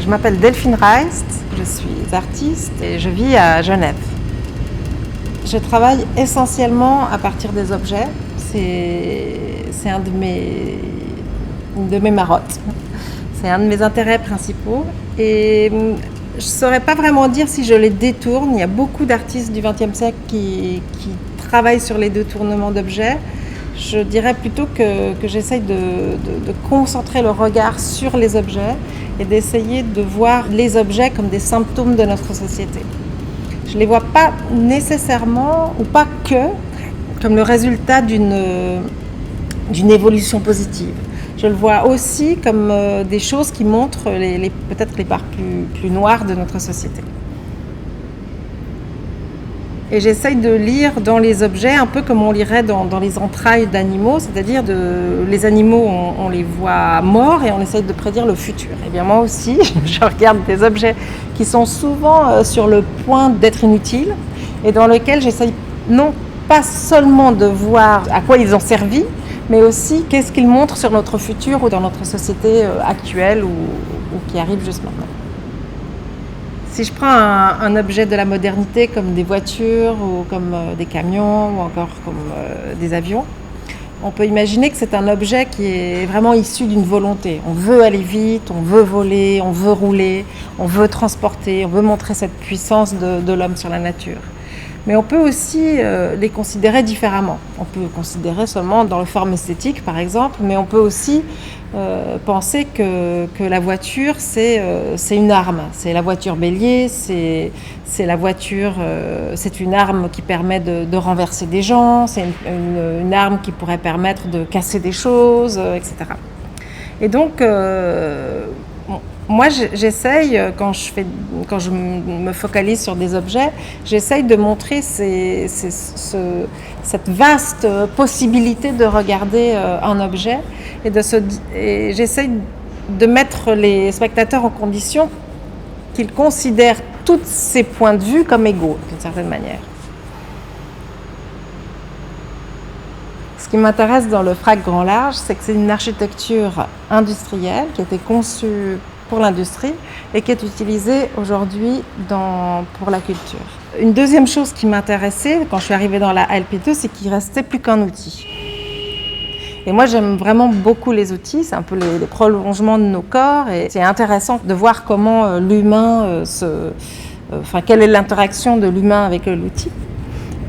Je m'appelle Delphine Reist, je suis artiste et je vis à Genève. Je travaille essentiellement à partir des objets. C'est une de mes marottes. C'est un de mes intérêts principaux. Et je ne saurais pas vraiment dire si je les détourne. Il y a beaucoup d'artistes du XXe siècle qui travaillent sur les détournements d'objets. Je dirais plutôt que j'essaye de concentrer le regard sur les objets et d'essayer de voir les objets comme des symptômes de notre société. Je ne les vois pas nécessairement, ou pas que, comme le résultat d'une évolution positive. Je le vois aussi comme des choses qui montrent peut-être les parts plus noires de notre société. Et j'essaye de lire dans les objets un peu comme on lirait dans les entrailles d'animaux, c'est-à-dire les animaux, on les voit morts et on essaye de prédire le futur. Et bien moi aussi, je regarde des objets qui sont souvent sur le point d'être inutiles et dans lesquels j'essaye non pas seulement de voir à quoi ils ont servi, mais aussi qu'est-ce qu'ils montrent sur notre futur ou dans notre société actuelle ou qui arrive juste maintenant. Si je prends un objet de la modernité comme des voitures ou comme des camions ou encore comme des avions, on peut imaginer que c'est un objet qui est vraiment issu d'une volonté. On veut aller vite, on veut voler, on veut rouler, on veut transporter, on veut montrer cette puissance de l'homme sur la nature. Mais on peut aussi les considérer différemment. On peut considérer seulement dans la forme esthétique, par exemple, mais on peut aussi penser que la voiture, c'est une arme. C'est la voiture bélier, c'est la voiture, c'est une arme qui permet de renverser des gens, c'est une arme qui pourrait permettre de casser des choses, etc. Et donc, moi, j'essaye, quand je me focalise sur des objets, j'essaye de montrer cette vaste possibilité de regarder un objet et j'essaye de mettre les spectateurs en condition qu'ils considèrent tous ces points de vue comme égaux, d'une certaine manière. Ce qui m'intéresse dans le FRAC Grand Large, c'est que c'est une architecture industrielle qui a été conçue pour l'industrie et qui est utilisée aujourd'hui pour la culture. Une deuxième chose qui m'intéressait quand je suis arrivée dans la LP2, c'est qu'il ne restait plus qu'un outil. Et moi, j'aime vraiment beaucoup les outils, c'est un peu les prolongements de nos corps et c'est intéressant de voir comment l'humain quelle est l'interaction de l'humain avec l'outil.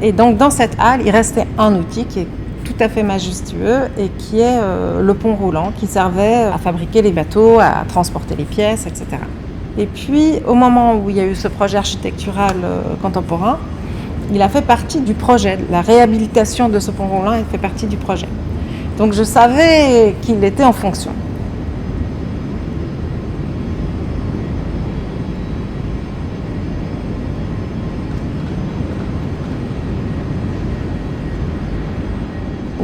Et donc, dans cette halle, il restait un outil qui est tout à fait majestueux et qui est le pont roulant qui servait à fabriquer les bateaux, à transporter les pièces, etc. Et puis, au moment où il y a eu ce projet architectural contemporain, il a fait partie du projet. La réhabilitation de ce pont roulant fait partie du projet. Donc je savais qu'il était en fonction.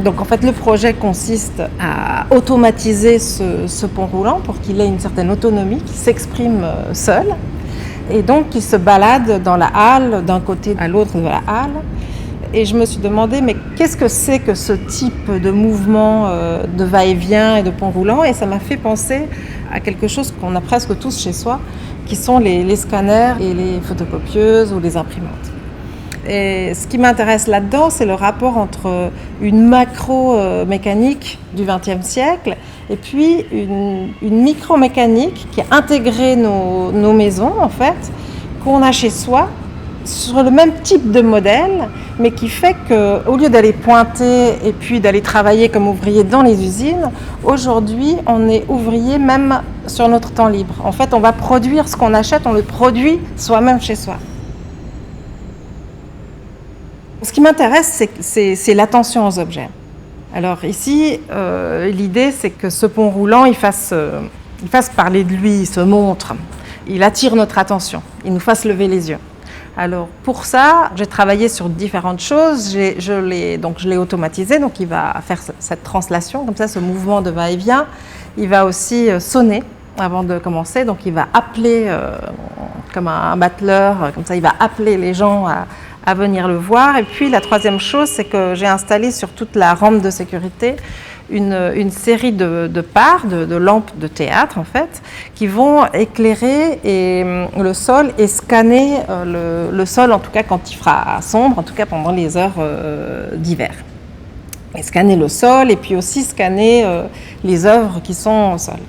Donc en fait le projet consiste à automatiser ce pont roulant pour qu'il ait une certaine autonomie, qu'il s'exprime seul et donc qu'il se balade dans la halle d'un côté à l'autre de la halle. Et je me suis demandé, mais qu'est-ce que c'est que ce type de mouvement de va-et-vient et de pont roulant? Et ça m'a fait penser à quelque chose qu'on a presque tous chez soi, qui sont les scanners et les photocopieuses ou les imprimantes. Et ce qui m'intéresse là-dedans, c'est le rapport entre une macro-mécanique du XXe siècle et puis une micro-mécanique qui a intégré nos maisons, en fait, qu'on a chez soi, sur le même type de modèle, mais qui fait qu'au lieu d'aller pointer et puis d'aller travailler comme ouvrier dans les usines, aujourd'hui, on est ouvrier même sur notre temps libre. En fait, on va produire ce qu'on achète, on le produit soi-même chez soi. Ce qui m'intéresse, c'est l'attention aux objets. Alors ici, l'idée, c'est que ce pont roulant, il fasse parler de lui, il se montre, il attire notre attention, il nous fasse lever les yeux. Alors pour ça, j'ai travaillé sur différentes choses, je l'ai automatisé, donc il va faire cette translation, comme ça ce mouvement de va-et-vient, il va aussi sonner avant de commencer, donc il va appeler comme un battleur, comme ça il va appeler les gens à venir le voir. Et puis la troisième chose, c'est que j'ai installé sur toute la rampe de sécurité une série de parts, de lampes de théâtre en fait, qui vont éclairer le sol et scanner le sol, en tout cas quand il fera sombre, en tout cas pendant les heures d'hiver. Et scanner le sol et puis aussi scanner les œuvres qui sont au sol.